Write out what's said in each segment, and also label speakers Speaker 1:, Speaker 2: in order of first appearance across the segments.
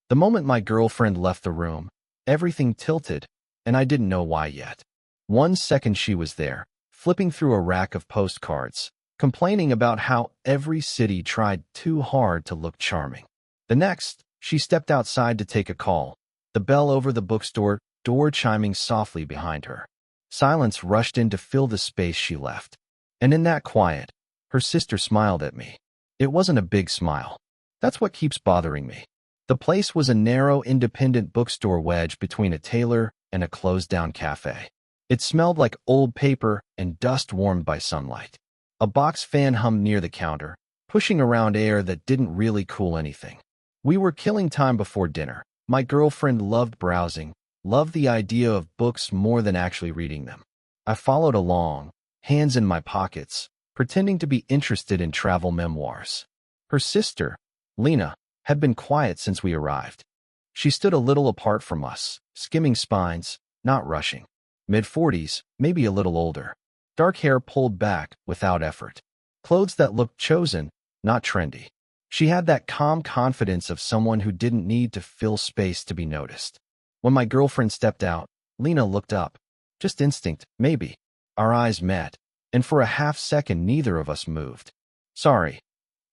Speaker 1: The moment my girlfriend left the room, everything tilted, and I didn't know why yet. 1 second she was there, flipping through a rack of postcards, complaining about how every city tried too hard to look charming. The next, she stepped outside to take a call, the bell over the bookstore door chiming softly behind her. Silence rushed in to fill the space she left. And in that quiet, her sister smiled at me. It wasn't a big smile. That's what keeps bothering me. The place was a narrow, independent bookstore wedged between a tailor and a closed-down cafe. It smelled like old paper and dust warmed by sunlight. A box fan hummed near the counter, pushing around air that didn't really cool anything. We were killing time before dinner. My girlfriend loved browsing, loved the idea of books more than actually reading them. I followed along, hands in my pockets, pretending to be interested in travel memoirs. Her sister, Lena, had been quiet since we arrived. She stood a little apart from us, skimming spines, not rushing. Mid-40s, maybe a little older. Dark hair pulled back without effort. Clothes that looked chosen, not trendy. She had that calm confidence of someone who didn't need to fill space to be noticed. When my girlfriend stepped out, Lena looked up. Just instinct, maybe. Our eyes met, and for a half-second neither of us moved. "Sorry,"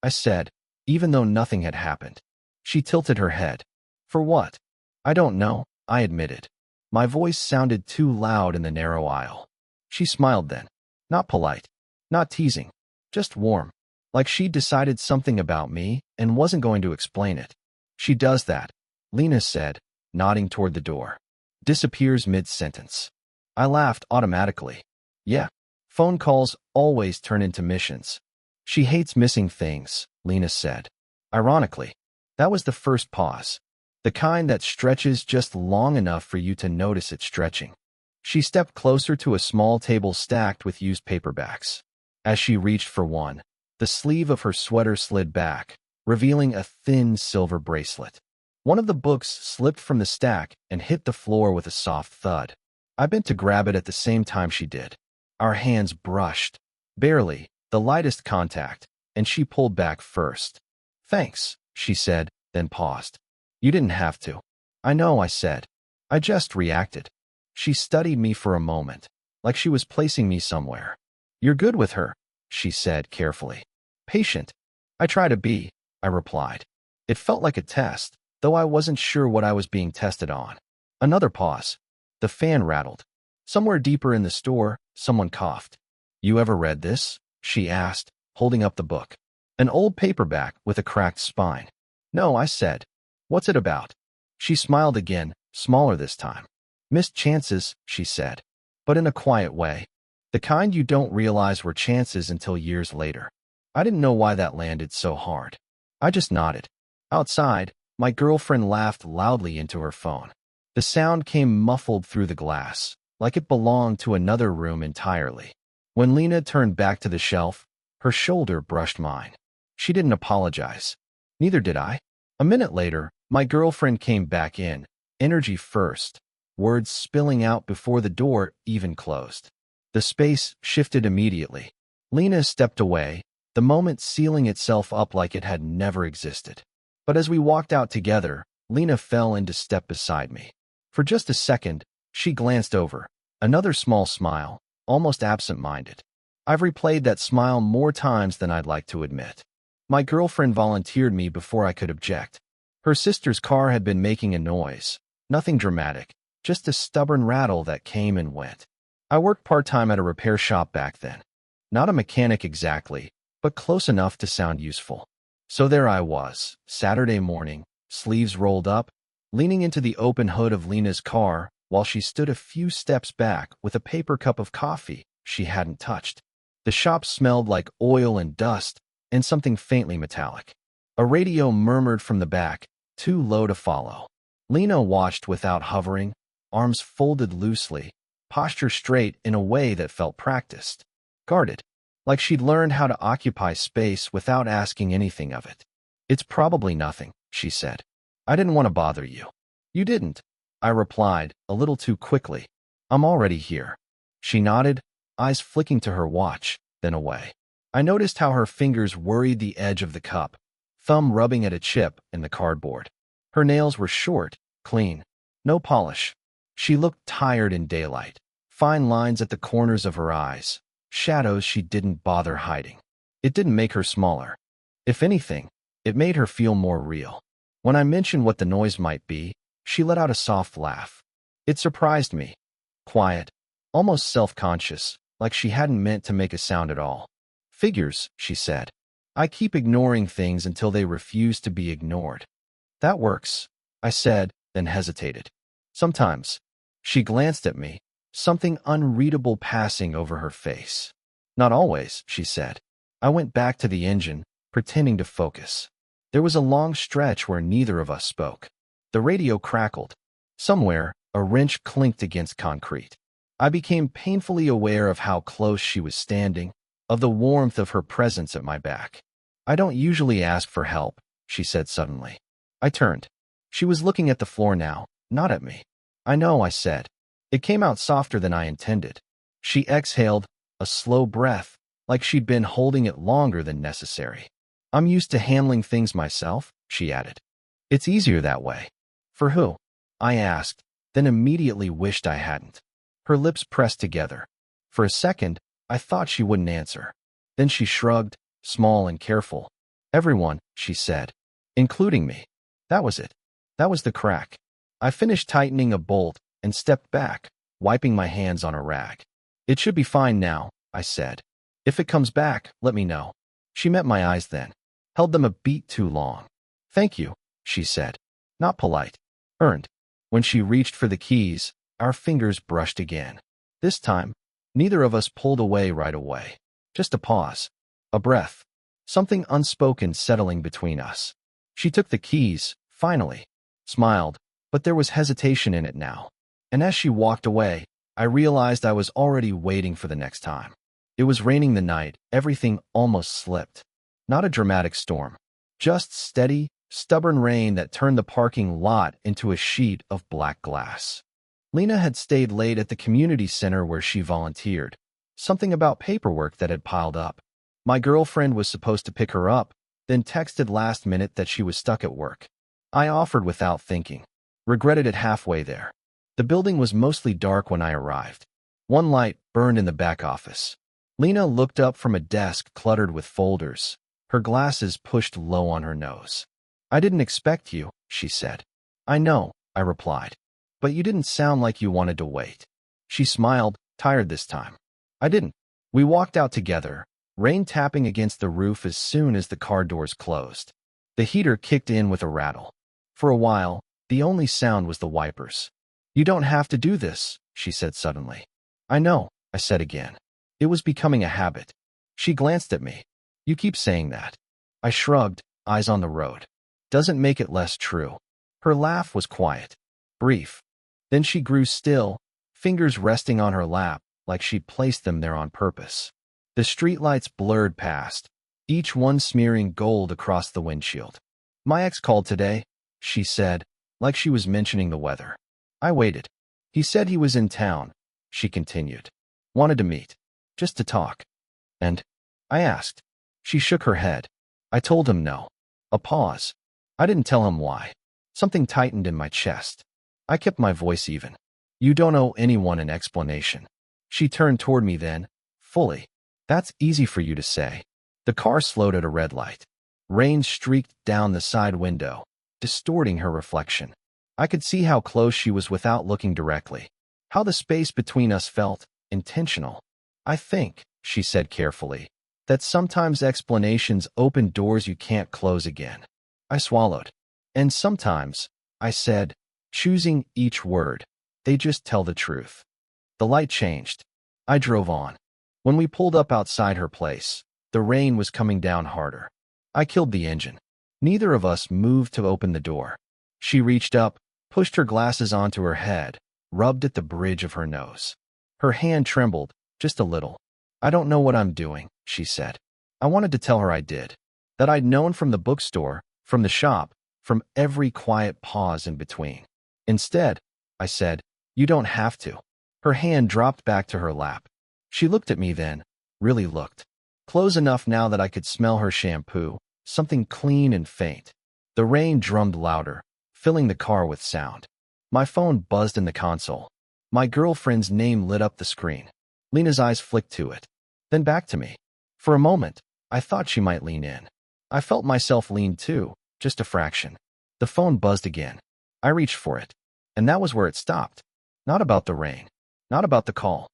Speaker 1: I said, even though nothing had happened. She tilted her head. "For what?" "I don't know," I admitted. My voice sounded too loud in the narrow aisle. She smiled then. Not polite, not teasing, just warm. Like she'd decided something about me and wasn't going to explain it. "She does that," Lena said, nodding toward the door. "Disappears mid-sentence." I laughed automatically. "Yeah, phone calls always turn into missions." "She hates missing things," Lena said. Ironically, that was the first pause. The kind that stretches just long enough for you to notice it stretching. She stepped closer to a small table stacked with used paperbacks. As she reached for one, the sleeve of her sweater slid back, revealing a thin silver bracelet. One of the books slipped from the stack and hit the floor with a soft thud. I bent to grab it at the same time she did. Our hands brushed. Barely, the lightest contact, and she pulled back first. "Thanks," she said, then paused. "You didn't have to." "I know," I said. "I just reacted." She studied me for a moment, like she was placing me somewhere. "You're good with her," she said carefully. "Patient." "I try to be," I replied. It felt like a test, though I wasn't sure what I was being tested on. Another pause. The fan rattled. Somewhere deeper in the store, someone coughed. "You ever read this?" she asked, holding up the book. An old paperback with a cracked spine. "No," I said. "What's it about?" She smiled again, smaller this time. "Missed chances," she said, but in a quiet way. The kind you don't realize were chances until years later. I didn't know why that landed so hard. I just nodded. Outside, my girlfriend laughed loudly into her phone. The sound came muffled through the glass, like it belonged to another room entirely. When Lena turned back to the shelf, her shoulder brushed mine. She didn't apologize. Neither did I. A minute later, my girlfriend came back in, energy first, words spilling out before the door even closed. The space shifted immediately. Lena stepped away, the moment sealing itself up like it had never existed. But as we walked out together, Lena fell into step beside me. For just a second, she glanced over. Another small smile, almost absent-minded. I've replayed that smile more times than I'd like to admit. My girlfriend volunteered me before I could object. Her sister's car had been making a noise. Nothing dramatic, just a stubborn rattle that came and went. I worked part-time at a repair shop back then. Not a mechanic exactly, but close enough to sound useful. So there I was, Saturday morning, sleeves rolled up, leaning into the open hood of Lena's car while she stood a few steps back with a paper cup of coffee she hadn't touched. The shop smelled like oil and dust and something faintly metallic. A radio murmured from the back, too low to follow. Lena watched without hovering, arms folded loosely, posture straight in a way that felt practiced, guarded, like she'd learned how to occupy space without asking anything of it. "It's probably nothing," she said. "I didn't want to bother you." "You didn't," I replied, a little too quickly. "I'm already here." She nodded, eyes flicking to her watch, then away. I noticed how her fingers worried the edge of the cup, thumb rubbing at a chip in the cardboard. Her nails were short, clean, no polish. She looked tired in daylight, fine lines at the corners of her eyes, shadows she didn't bother hiding. It didn't make her smaller. If anything, it made her feel more real. When I mentioned what the noise might be, she let out a soft laugh. It surprised me. Quiet, almost self-conscious, like she hadn't meant to make a sound at all. Figures, she said. I keep ignoring things until they refuse to be ignored. That works, I said, then hesitated. Sometimes. She glanced at me, something unreadable passing over her face. Not always, she said. I went back to the engine, pretending to focus. There was a long stretch where neither of us spoke. The radio crackled. Somewhere, a wrench clinked against concrete. I became painfully aware of how close she was standing, of the warmth of her presence at my back. I don't usually ask for help, she said suddenly. I turned. She was looking at the floor now, not at me. I know, I said. It came out softer than I intended. She exhaled, a slow breath, like she'd been holding it longer than necessary. I'm used to handling things myself, she added. It's easier that way. For who? I asked, then immediately wished I hadn't. Her lips pressed together. For a second, I thought she wouldn't answer. Then she shrugged, small and careful. Everyone, she said, including me. That was it. That was the crack. I finished tightening a bolt and stepped back, wiping my hands on a rag. It should be fine now, I said. If it comes back, let me know. She met my eyes then, held them a beat too long. Thank you, she said. Not polite. Earned. When she reached for the keys, our fingers brushed again. This time, neither of us pulled away right away. Just a pause. A breath. Something unspoken settling between us. She took the keys, finally. Smiled, but there was hesitation in it now. And as she walked away, I realized I was already waiting for the next time. It was raining the night, everything almost slipped. Not a dramatic storm. Just steady, stubborn rain that turned the parking lot into a sheet of black glass. Lena had stayed late at the community center where she volunteered. Something about paperwork that had piled up. My girlfriend was supposed to pick her up, then texted last minute that she was stuck at work. I offered without thinking. Regretted it halfway there. The building was mostly dark when I arrived. One light burned in the back office. Lena looked up from a desk cluttered with folders, her glasses pushed low on her nose. I didn't expect you, she said. I know, I replied. But you didn't sound like you wanted to wait. She smiled, tired this time. I didn't. We walked out together, rain tapping against the roof as soon as the car doors closed. The heater kicked in with a rattle. For a while, the only sound was the wipers. You don't have to do this, she said suddenly. I know, I said again. It was becoming a habit. She glanced at me. You keep saying that. I shrugged, eyes on the road. Doesn't make it less true. Her laugh was quiet, brief. Then she grew still, fingers resting on her lap, like she'd placed them there on purpose. The streetlights blurred past, each one smearing gold across the windshield. My ex called today, she said, like she was mentioning the weather. I waited. He said he was in town, she continued. Wanted to meet. Just to talk. And? I asked. She shook her head. I told him no. A pause. I didn't tell him why. Something tightened in my chest. I kept my voice even. You don't owe anyone an explanation. She turned toward me then, fully. That's easy for you to say. The car slowed at a red light. Rain streaked down the side window, distorting her reflection. I could see how close she was without looking directly. How the space between us felt intentional. I think, she said carefully, that sometimes explanations open doors you can't close again. I swallowed. And sometimes, I said, choosing each word, they just tell the truth. The light changed. I drove on. When we pulled up outside her place, the rain was coming down harder. I killed the engine. Neither of us moved to open the door. She reached up, pushed her glasses onto her head, rubbed at the bridge of her nose. Her hand trembled, just a little. I don't know what I'm doing, she said. I wanted to tell her I did. That I'd known from the bookstore, from the shop, from every quiet pause in between. Instead, I said, you don't have to. Her hand dropped back to her lap. She looked at me then, really looked. Close enough now that I could smell her shampoo, something clean and faint. The rain drummed louder, filling the car with sound. My phone buzzed in the console. My girlfriend's name lit up the screen. Lena's eyes flicked to it, then back to me. For a moment, I thought she might lean in. I felt myself lean too, just a fraction. The phone buzzed again. I reached for it, and that was where it stopped. Not about the rain, not about the call,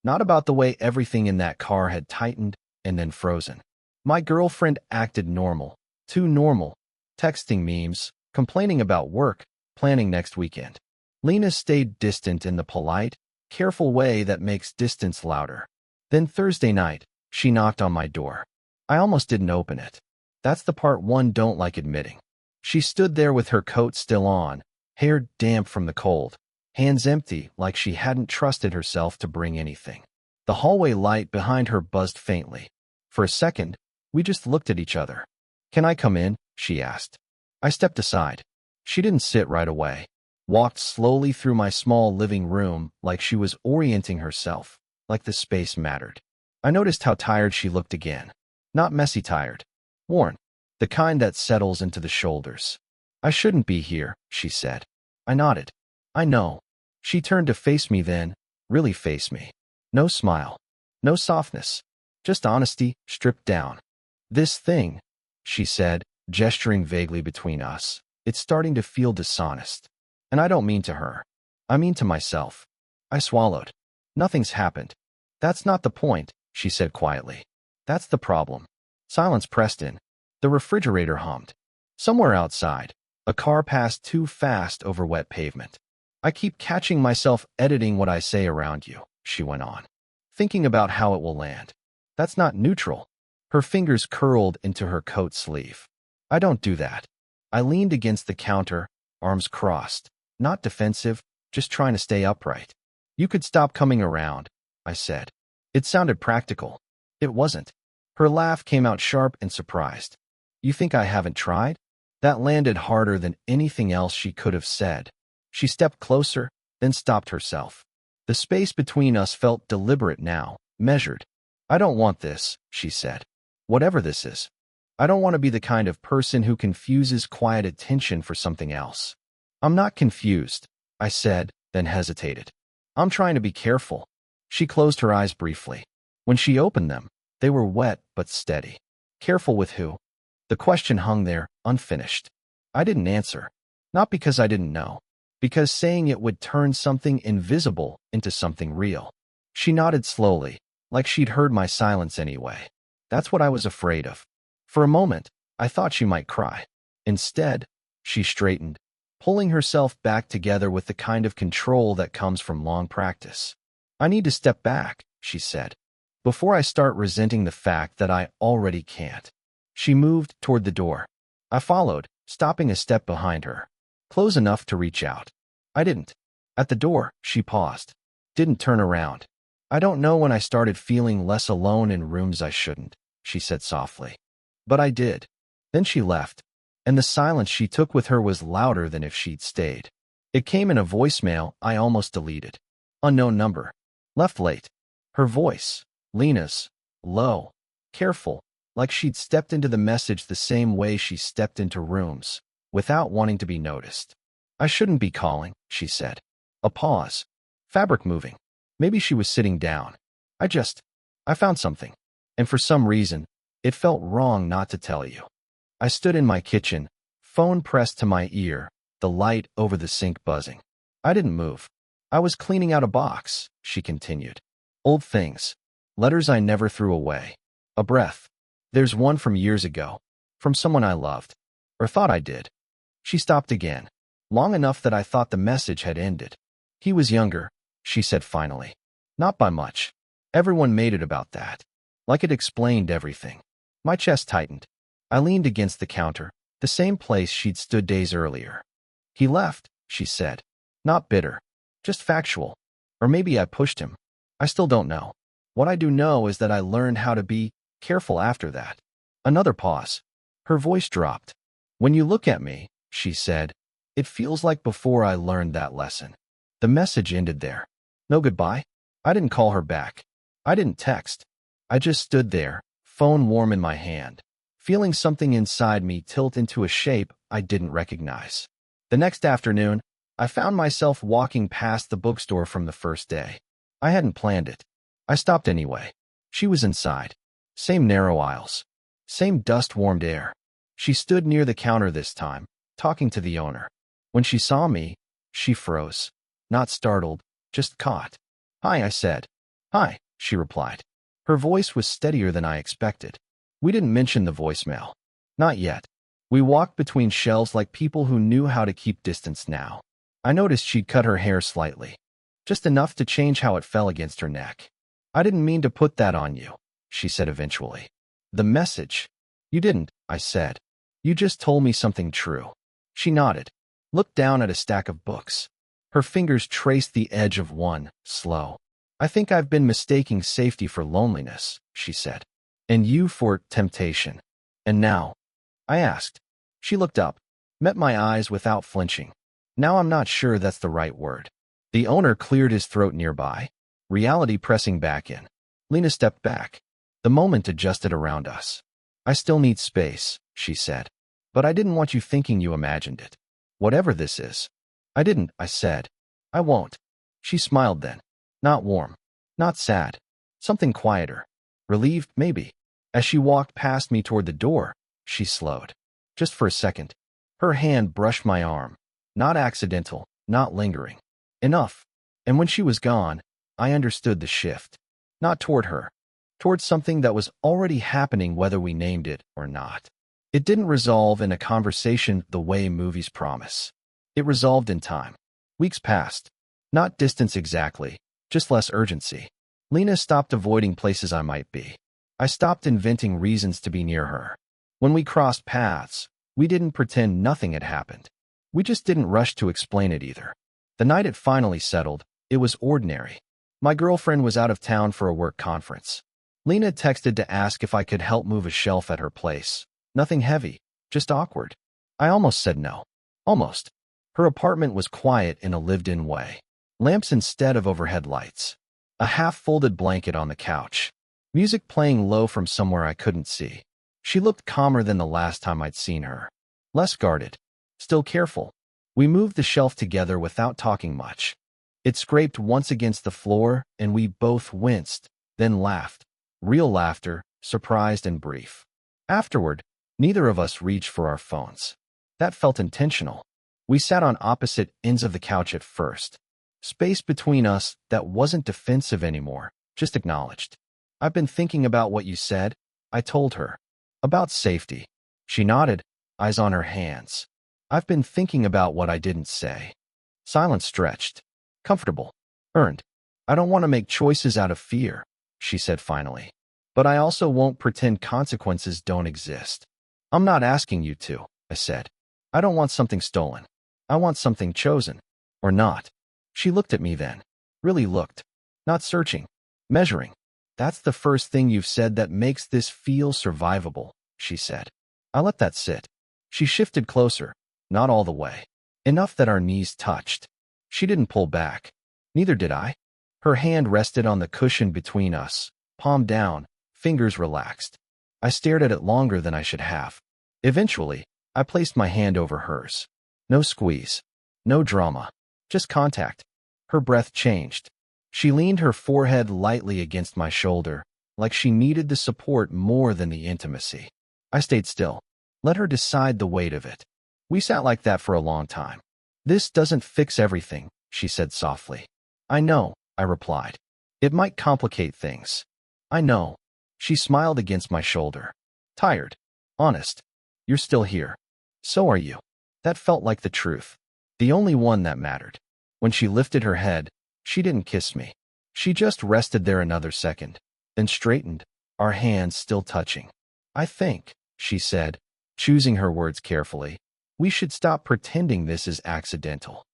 Speaker 1: not about the way everything in that car had tightened and then frozen. My girlfriend acted normal, too normal, texting memes, complaining about work, planning next weekend. Lena stayed distant in the polite, careful way that makes distance louder. Then Thursday night, she knocked on my door. I almost didn't open it. That's the part one don't like admitting. She stood there with her coat still on, hair damp from the cold, hands empty like she hadn't trusted herself to bring anything. The hallway light behind her buzzed faintly. For a second, we just looked at each other. "Can I come in?" she asked. I stepped aside. She didn't sit right away. Walked slowly through my small living room like she was orienting herself, like the space mattered. I noticed how tired she looked again. Not messy tired. Worn. The kind that settles into the shoulders. "I shouldn't be here," she said. I nodded. "I know." She turned to face me then, really face me. No smile. No softness. Just honesty, stripped down. "This thing," she said, gesturing vaguely between us, "it's starting to feel dishonest. And I don't mean to her. I mean to myself." I swallowed. "Nothing's happened." "That's not the point," she said quietly. "That's the problem." Silence pressed in. The refrigerator hummed. Somewhere outside, a car passed too fast over wet pavement. "I keep catching myself editing what I say around you," she went on, "thinking about how it will land. That's not neutral." Her fingers curled into her coat sleeve. "I don't do that." I leaned against the counter, arms crossed. Not defensive, just trying to stay upright. "You could stop coming around," I said. It sounded practical. It wasn't. Her laugh came out sharp and surprised. "You think I haven't tried?" That landed harder than anything else she could have said. She stepped closer, then stopped herself. The space between us felt deliberate now, measured. "I don't want this," she said. "Whatever this is. I don't want to be the kind of person who confuses quiet attention for something else." "I'm not confused," I said, then hesitated. "I'm trying to be careful." She closed her eyes briefly. When she opened them, they were wet but steady. "Careful with who?" The question hung there, unfinished. I didn't answer. Not because I didn't know. Because saying it would turn something invisible into something real. She nodded slowly, like she'd heard my silence anyway. That's what I was afraid of. For a moment, I thought she might cry. Instead, she straightened, pulling herself back together with the kind of control that comes from long practice. "I need to step back," she said, "before I start resenting the fact that I already can't." She moved toward the door. I followed, stopping a step behind her. Close enough to reach out. I didn't. At the door, she paused. Didn't turn around. "I don't know when I started feeling less alone in rooms I shouldn't," she said softly. But I did. Then she left, and the silence she took with her was louder than if she'd stayed. It came in a voicemail I almost deleted. Unknown number. Left late. Her voice, Lena's, low, careful, like she'd stepped into the message the same way she stepped into rooms, without wanting to be noticed. "I shouldn't be calling," she said. A pause. Fabric moving. Maybe she was sitting down. I found something. And for some reason, it felt wrong not to tell you. I stood in my kitchen, phone pressed to my ear, the light over the sink buzzing. I didn't move. "I was cleaning out a box," she continued. "Old things. Letters I never threw away. A breath. There's one from years ago. From someone I loved. Or thought I did." She stopped again. Long enough that I thought the message had ended. "He was younger," she said finally. "Not by much. Everyone made it about that. Like it explained everything." My chest tightened. I leaned against the counter, the same place she'd stood days earlier. "He left," she said. Not bitter. Just factual. Or maybe I pushed him. I still don't know. What I do know is that I learned how to be careful after that. Another pause. Her voice dropped. "When you look at me," she said, "it feels like before I learned that lesson." The message ended there. No goodbye. I didn't call her back. I didn't text. I just stood there, phone warm in my hand, feeling something inside me tilt into a shape I didn't recognize. The next afternoon, I found myself walking past the bookstore from the first day. I hadn't planned it. I stopped anyway. She was inside. Same narrow aisles. Same dust-warmed air. She stood near the counter this time, talking to the owner. When she saw me, she froze. Not startled, just caught. "Hi," I said. "Hi," she replied. Her voice was steadier than I expected. We didn't mention the voicemail. Not yet. We walked between shelves like people who knew how to keep distance now. I noticed she'd cut her hair slightly. Just enough to change how it fell against her neck. "I didn't mean to put that on you," she said eventually. "The message." "You didn't," I said. "You just told me something true." She nodded, looked down at a stack of books. Her fingers traced the edge of one, slow. "I think I've been mistaking safety for loneliness," she said. "And you for temptation. And now?" I asked. She looked up, met my eyes without flinching. "Now I'm not sure that's the right word." The owner cleared his throat nearby, reality pressing back in. Lena stepped back. The moment adjusted around us. "I still need space," she said. "But I didn't want you thinking you imagined it. Whatever this is." "I didn't," I said. "I won't." She smiled then. Not warm. Not sad. Something quieter. Relieved, maybe. As she walked past me toward the door, she slowed. Just for a second. Her hand brushed my arm. Not accidental, not lingering. Enough. And when she was gone, I understood the shift. Not toward her. Toward something that was already happening whether we named it or not. It didn't resolve in a conversation the way movies promise. It resolved in time. Weeks passed. Not distance exactly, just less urgency. Lena stopped avoiding places I might be. I stopped inventing reasons to be near her. When we crossed paths, we didn't pretend nothing had happened. We just didn't rush to explain it either. The night it finally settled, it was ordinary. My girlfriend was out of town for a work conference. Lena texted to ask if I could help move a shelf at her place. Nothing heavy, just awkward. I almost said no. Almost. Her apartment was quiet in a lived-in way. Lamps instead of overhead lights. A half-folded blanket on the couch. Music playing low from somewhere I couldn't see. She looked calmer than the last time I'd seen her. Less guarded. Still careful. We moved the shelf together without talking much. It scraped once against the floor, and we both winced, then laughed. Real laughter, surprised and brief. Afterward, neither of us reached for our phones. That felt intentional. We sat on opposite ends of the couch at first. Space between us that wasn't defensive anymore, just acknowledged. "I've been thinking about what you said," I told her. "About safety." She nodded, eyes on her hands. "I've been thinking about what I didn't say." Silence stretched. Comfortable. Earned. "I don't want to make choices out of fear," she said finally. "But I also won't pretend consequences don't exist." "I'm not asking you to," I said. "I don't want something stolen. I want something chosen. Or not." She looked at me then. Really looked. Not searching. Measuring. "That's the first thing you've said that makes this feel survivable," she said. I let that sit. She shifted closer. Not all the way. Enough that our knees touched. She didn't pull back. Neither did I. Her hand rested on the cushion between us, palm down, fingers relaxed. I stared at it longer than I should have. Eventually, I placed my hand over hers. No squeeze. No drama. Just contact. Her breath changed. She leaned her forehead lightly against my shoulder, like she needed the support more than the intimacy. I stayed still. Let her decide the weight of it. We sat like that for a long time. "This doesn't fix everything," she said softly. "I know," I replied. "It might complicate things." "I know." She smiled against my shoulder. "Tired. Honest. You're still here. So are you." That felt like the truth. The only one that mattered. When she lifted her head, she didn't kiss me. She just rested there another second, then straightened, our hands still touching. "I think," she said, choosing her words carefully, "we should stop pretending this is accidental."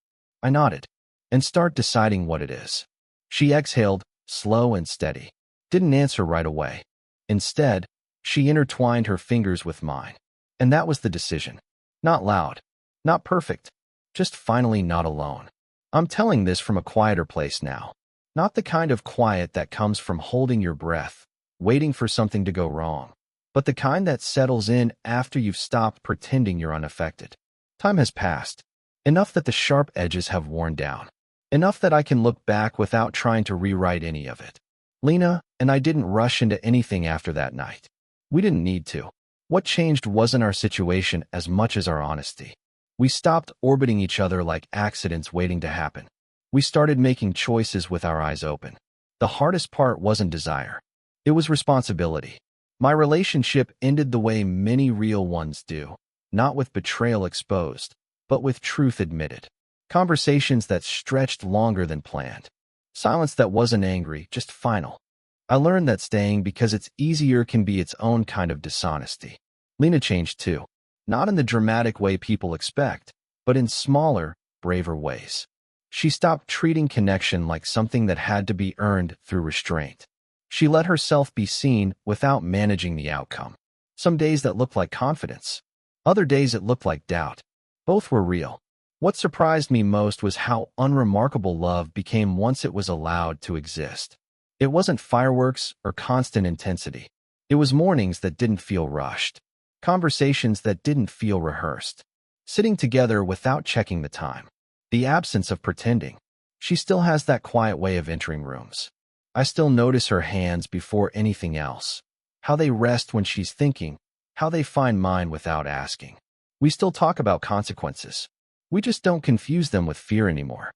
Speaker 1: I nodded. "And start deciding what it is." She exhaled, slow and steady. Didn't answer right away. Instead, she intertwined her fingers with mine. And that was the decision. Not loud. Not perfect. Just finally not alone. I'm telling this from a quieter place now. Not the kind of quiet that comes from holding your breath, waiting for something to go wrong, but the kind that settles in after you've stopped pretending you're unaffected. Time has passed. Enough that the sharp edges have worn down. Enough that I can look back without trying to rewrite any of it. Lena and I didn't rush into anything after that night. We didn't need to. What changed wasn't our situation as much as our honesty. We stopped orbiting each other like accidents waiting to happen. We started making choices with our eyes open. The hardest part wasn't desire. It was responsibility. My relationship ended the way many real ones do, not with betrayal exposed, but with truth admitted. Conversations that stretched longer than planned. Silence that wasn't angry, just final. I learned that staying because it's easier can be its own kind of dishonesty. Lena changed too. Not in the dramatic way people expect, but in smaller, braver ways. She stopped treating connection like something that had to be earned through restraint. She let herself be seen without managing the outcome. Some days that looked like confidence. Other days it looked like doubt. Both were real. What surprised me most was how unremarkable love became once it was allowed to exist. It wasn't fireworks or constant intensity. It was mornings that didn't feel rushed. Conversations that didn't feel rehearsed. Sitting together without checking the time. The absence of pretending. She still has that quiet way of entering rooms. I still notice her hands before anything else. How they rest when she's thinking. How they find mine without asking. We still talk about consequences. We just don't confuse them with fear anymore.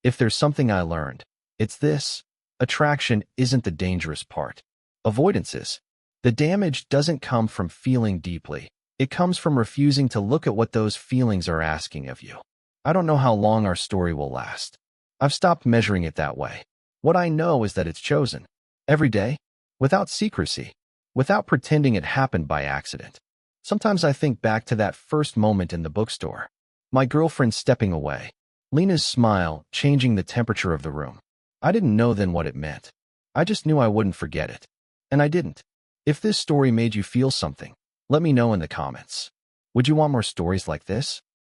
Speaker 1: If there's something I learned, it's this. Attraction isn't the dangerous part. Avoidance is. The damage doesn't come from feeling deeply. It comes from refusing to look at what those feelings are asking of you. I don't know how long our story will last. I've stopped measuring it that way. What I know is that it's chosen. Every day. Without secrecy. Without pretending it happened by accident. Sometimes I think back to that first moment in the bookstore. My girlfriend stepping away. Lena's smile changing the temperature of the room. I didn't know then what it meant. I just knew I wouldn't forget it. And I didn't. If this story made you feel something, let me know in the comments. Would you want more stories like this?